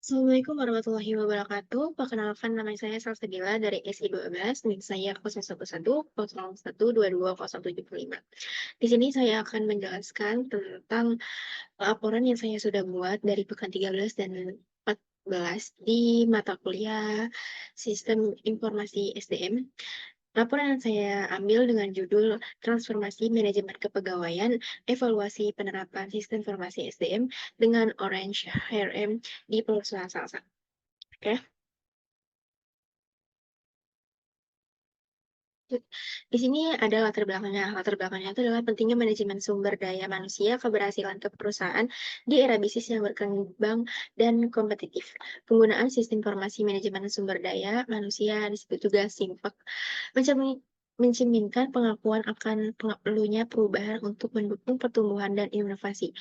Assalamualaikum warahmatullahi wabarakatuh. Perkenalkan nama saya Salsabila dari SI12, NIM saya 011001220075. Di sini saya akan menjelaskan tentang laporan yang saya sudah buat dari pekan 13 dan 14 di mata kuliah Sistem Informasi SDM. Laporan yang saya ambil dengan judul Transformasi Manajemen Kepegawaian, Evaluasi Penerapan Sistem Informasi SDM dengan Orange HRM di perusahaan Salsa. Oke. Di sini ada latar belakangnya. Latar belakangnya itu adalah pentingnya manajemen sumber daya manusia, keberhasilan ke perusahaan di era bisnis yang berkembang dan kompetitif. Penggunaan sistem informasi manajemen sumber daya manusia disebut juga SIMPAK, mencerminkan pengakuan akan perlunya perubahan untuk mendukung pertumbuhan dan inovasi.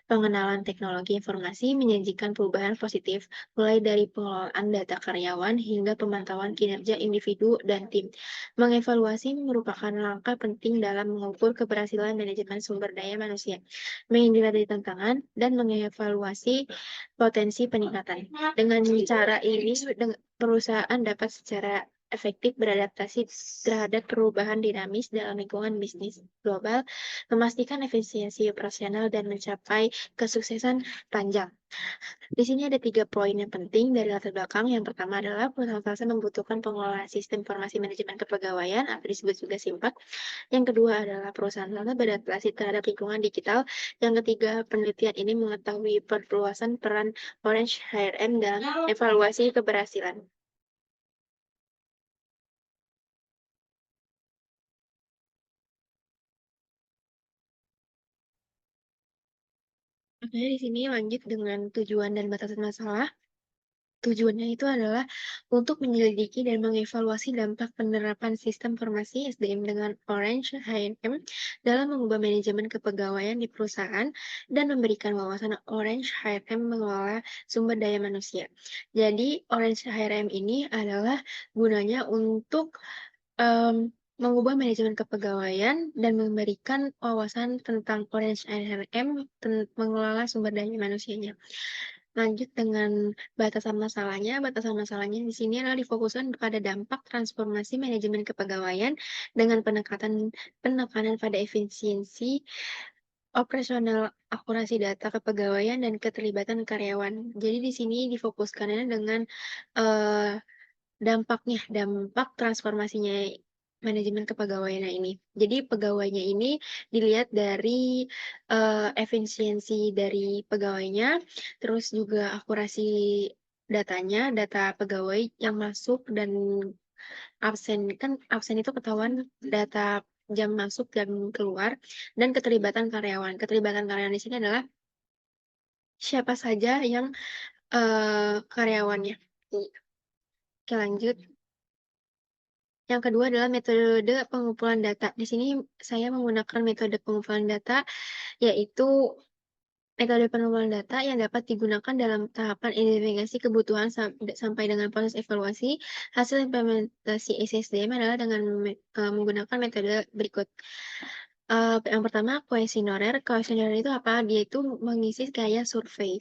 Pengenalan teknologi informasi menyajikan perubahan positif, mulai dari pengelolaan data karyawan hingga pemantauan kinerja individu dan tim. Mengevaluasi merupakan langkah penting dalam mengukur keberhasilan manajemen sumber daya manusia, menghindari tantangan, dan mengevaluasi potensi peningkatan. Dengan cara ini, perusahaan dapat secara efektif beradaptasi terhadap perubahan dinamis dalam lingkungan bisnis global, memastikan efisiensi operasional, dan mencapai kesuksesan panjang. Di sini ada 3 poin yang penting dari latar belakang. Yang pertama adalah perusahaan swasta membutuhkan pengelolaan sistem informasi manajemen kepegawaian atau disebut juga SIMPAK. Yang kedua adalah perusahaan swasta beradaptasi terhadap lingkungan digital. Yang ketiga, penelitian ini mengetahui perluasan peran Orange HRM dalam evaluasi keberhasilan. Oke, di sini lanjut dengan tujuan dan batasan masalah. Tujuannya itu adalah untuk menyelidiki dan mengevaluasi dampak penerapan sistem informasi SDM dengan Orange HRM dalam mengubah manajemen kepegawaian di perusahaan dan memberikan wawasan Orange HRM mengelola sumber daya manusia. Jadi, Orange HRM ini adalah gunanya untuk mengubah manajemen kepegawaian dan memberikan wawasan tentang Orange HRM mengelola sumber daya manusianya. Lanjut dengan batasan masalahnya di sini adalah difokuskan pada dampak transformasi manajemen kepegawaian dengan penekanan pada efisiensi operasional, akurasi data kepegawaian, dan keterlibatan karyawan. Jadi di sini difokuskannya dengan, eee, dampak transformasinya manajemen kepegawaiannya ini. Jadi pegawainya ini dilihat dari, efisiensi dari pegawainya, terus juga akurasi datanya, data pegawai yang masuk dan absen. Kan absen itu ketahuan data jam masuk, jam keluar, dan keterlibatan karyawan. Keterlibatan karyawan di sini adalah siapa saja yang, karyawannya. Oke, lanjut. Yang kedua adalah metode pengumpulan data. Di sini saya menggunakan metode pengumpulan data, yaitu metode pengumpulan data yang dapat digunakan dalam tahapan identifikasi kebutuhan sampai dengan proses evaluasi. Hasil implementasi SSDM adalah dengan menggunakan metode berikut. Yang pertama kuesioner. Kuesioner itu apa? Dia itu mengisi kayak survei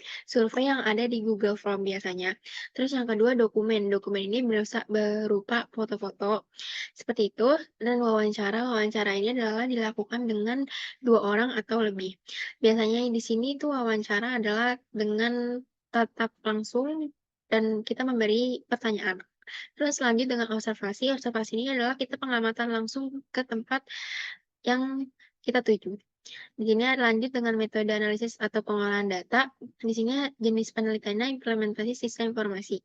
yang ada di Google Form biasanya. Terus yang kedua dokumen. Dokumen ini berupa foto-foto seperti itu, dan wawancara. Wawancara ini adalah dilakukan dengan 2 orang atau lebih. Biasanya di sini tuh wawancara adalah dengan tatap langsung dan kita memberi pertanyaan. Terus lanjut dengan observasi. Observasi ini adalah kita pengamatan langsung ke tempat yang kita tuju. Di sini lanjut dengan metode analisis atau pengolahan data. Di sini jenis penelitiannya implementasi sistem informasi.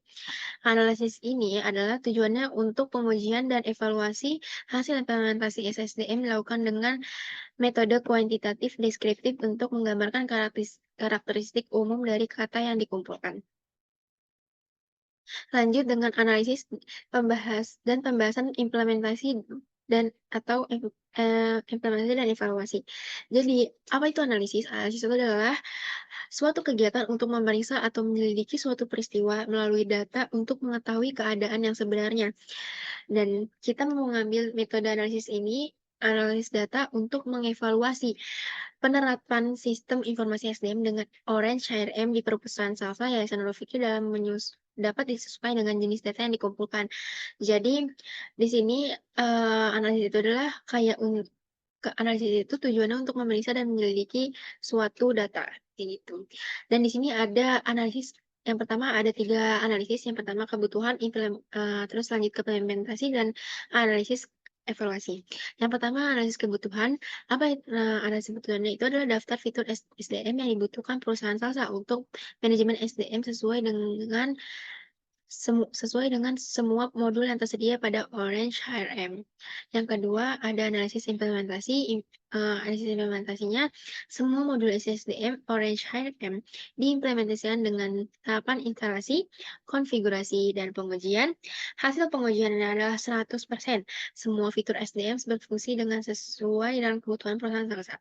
Analisis ini adalah tujuannya untuk pengujian dan evaluasi hasil implementasi SSDM dilakukan dengan metode kuantitatif deskriptif untuk menggambarkan karakteristik umum dari kata yang dikumpulkan. Lanjut dengan analisis pembahasan implementasi dan atau implementasi dan evaluasi. Jadi, apa itu analisis? Analisis itu adalah suatu kegiatan untuk memeriksa atau menyelidiki suatu peristiwa melalui data untuk mengetahui keadaan yang sebenarnya. Dan kita mau mengambil metode analisis ini analisis data untuk mengevaluasi penerapan sistem informasi SDM dengan Orange HRM di perusahaan Salsa Yayasan Nurul Fikri dalam dapat disesuaikan dengan jenis data yang dikumpulkan. Jadi di sini analisis itu adalah kayak analisis itu tujuannya untuk memeriksa dan menyelidiki suatu data gitu. Dan di sini ada analisis yang pertama ada 3 analisis. Yang pertama kebutuhan, terus lanjut ke implementasi dan analisis evaluasi. Yang pertama analisis kebutuhan, analisis kebutuhannya itu adalah daftar fitur SDM yang dibutuhkan perusahaan salsa untuk manajemen SDM sesuai dengan semua modul yang tersedia pada Orange HRM. Yang kedua, ada analisis implementasi. Analisis implementasinya, semua modul SDM Orange HRM diimplementasikan dengan tahapan instalasi, konfigurasi, dan pengujian. Hasil pengujiannya adalah 100%. Semua fitur SDM berfungsi dengan sesuai dengan kebutuhan perusahaan salsa.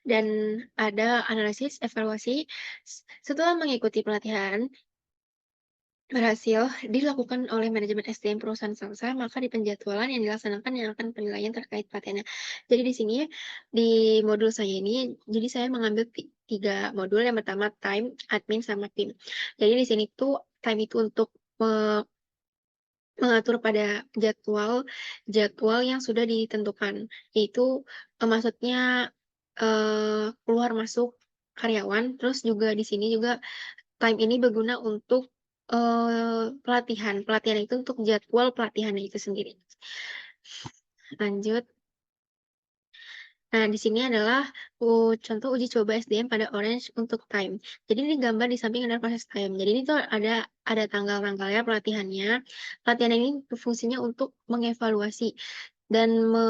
Dan ada analisis evaluasi. Setelah mengikuti pelatihan, berhasil dilakukan oleh manajemen SDM perusahaan Salsa, maka di penjadwalan yang dilaksanakan yang akan penilaian terkait pelatihannya. Jadi di sini, di modul saya ini, jadi saya mengambil 3 modul. Yang pertama time, admin, sama tim. Jadi di sini tuh time itu untuk mengatur pada jadwal yang sudah ditentukan, yaitu maksudnya keluar masuk karyawan. Terus juga di sini juga time ini berguna untuk pelatihan. Pelatihan itu untuk jadwal pelatihannya itu sendiri. Lanjut. Nah, di sini adalah contoh uji coba SDM pada Orange untuk time. Jadi ini gambar di samping ada proses time. Jadi ini tuh ada tanggal-tanggalnya pelatihannya. Pelatihan ini fungsinya untuk mengevaluasi dan me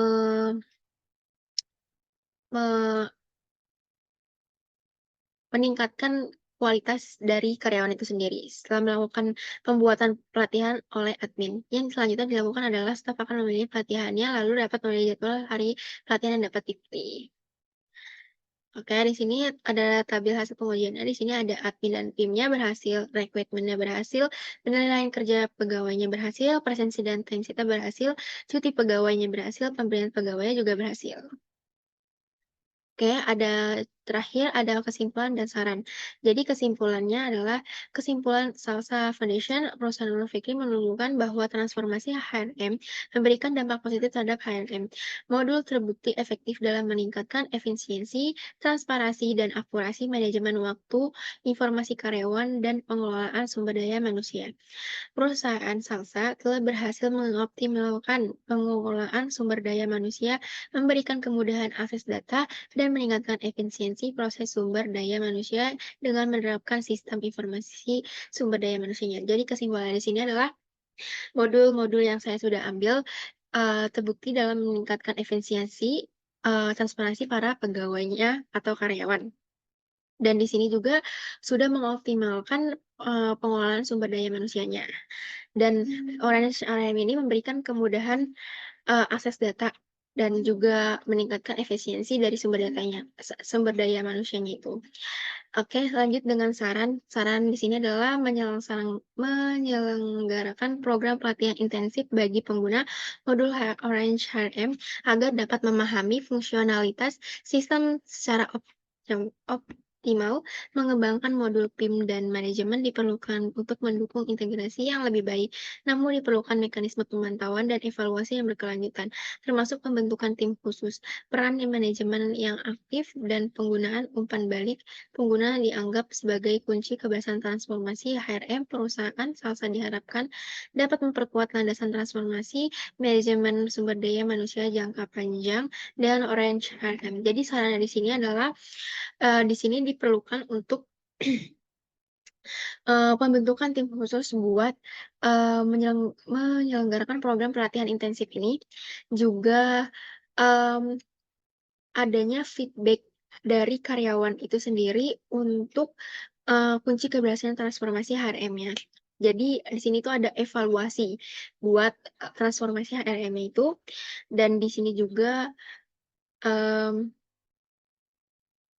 meningkatkan kualitas dari karyawan itu sendiri. Setelah melakukan pembuatan pelatihan oleh admin, yang selanjutnya dilakukan adalah staf akan memilih pelatihannya, lalu dapat memilih jadwal hari pelatihan yang dapat dipilih. Oke, di sini ada tabel hasil pengujiannya. Di sini ada admin dan timnya berhasil, rekrutmennya berhasil, penilaian kerja pegawainya berhasil, presensi dan timesheetnya berhasil, cuti pegawainya berhasil, pemberian pegawainya juga berhasil. Oke, terakhir ada kesimpulan dan saran. Jadi kesimpulannya adalah kesimpulan Salsa Foundation, perusahaan Nurul Fikri menemukan bahwa transformasi HRM memberikan dampak positif terhadap HRM. Modul terbukti efektif dalam meningkatkan efisiensi, transparansi, dan akurasi manajemen waktu, informasi karyawan, dan pengelolaan sumber daya manusia. Perusahaan Salsa telah berhasil mengoptimalkan pengelolaan sumber daya manusia, memberikan kemudahan akses data, dan meningkatkan efisiensi proses sumber daya manusia dengan menerapkan sistem informasi sumber daya manusianya. Jadi kesimpulan di sini adalah modul-modul yang saya sudah ambil terbukti dalam meningkatkan efisiensi, transparansi para pegawainya atau karyawan. Dan di sini juga sudah mengoptimalkan pengelolaan sumber daya manusianya. Dan Orange RM ini memberikan kemudahan akses data dan juga meningkatkan efisiensi dari sumber daya manusianya itu. Oke, lanjut dengan saran. Saran di sini adalah menyelenggarakan program pelatihan intensif bagi pengguna modul Orange HRM agar dapat memahami fungsionalitas sistem secara optimal. Mengembangkan modul PIM dan manajemen diperlukan untuk mendukung integrasi yang lebih baik, namun diperlukan mekanisme pemantauan dan evaluasi yang berkelanjutan, termasuk pembentukan tim khusus, peran manajemen yang aktif, dan penggunaan umpan balik pengguna dianggap sebagai kunci keberhasilan transformasi HRM perusahaan. Salsa diharapkan dapat memperkuat landasan transformasi manajemen sumber daya manusia jangka panjang dan Orange HRM. Jadi sarannya di sini adalah di sini diperlukan untuk pembentukan tim khusus buat menyelenggarakan program pelatihan intensif ini. Juga adanya feedback dari karyawan itu sendiri untuk kunci keberhasilan transformasi HRM-nya. Jadi di sini tuh ada evaluasi buat transformasi HRM itu, dan di sini juga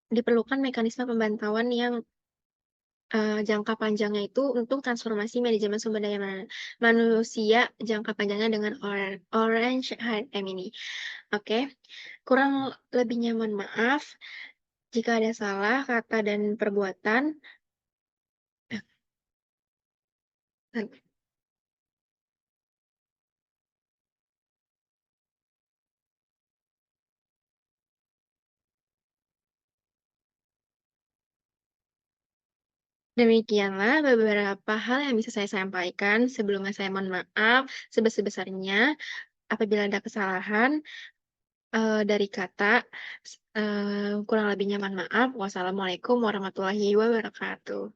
diperlukan mekanisme pemantauan yang jangka panjangnya itu untuk transformasi manajemen sumber daya manusia jangka panjangnya dengan Orange HRM ini. Oke, kurang lebihnya mohon maaf jika ada salah kata dan perbuatan. Demikianlah beberapa hal yang bisa saya sampaikan. Sebelumnya saya mohon maaf sebesar-besarnya apabila ada kesalahan, dari kata, kurang lebihnya mohon maaf. Wassalamualaikum warahmatullahi wabarakatuh.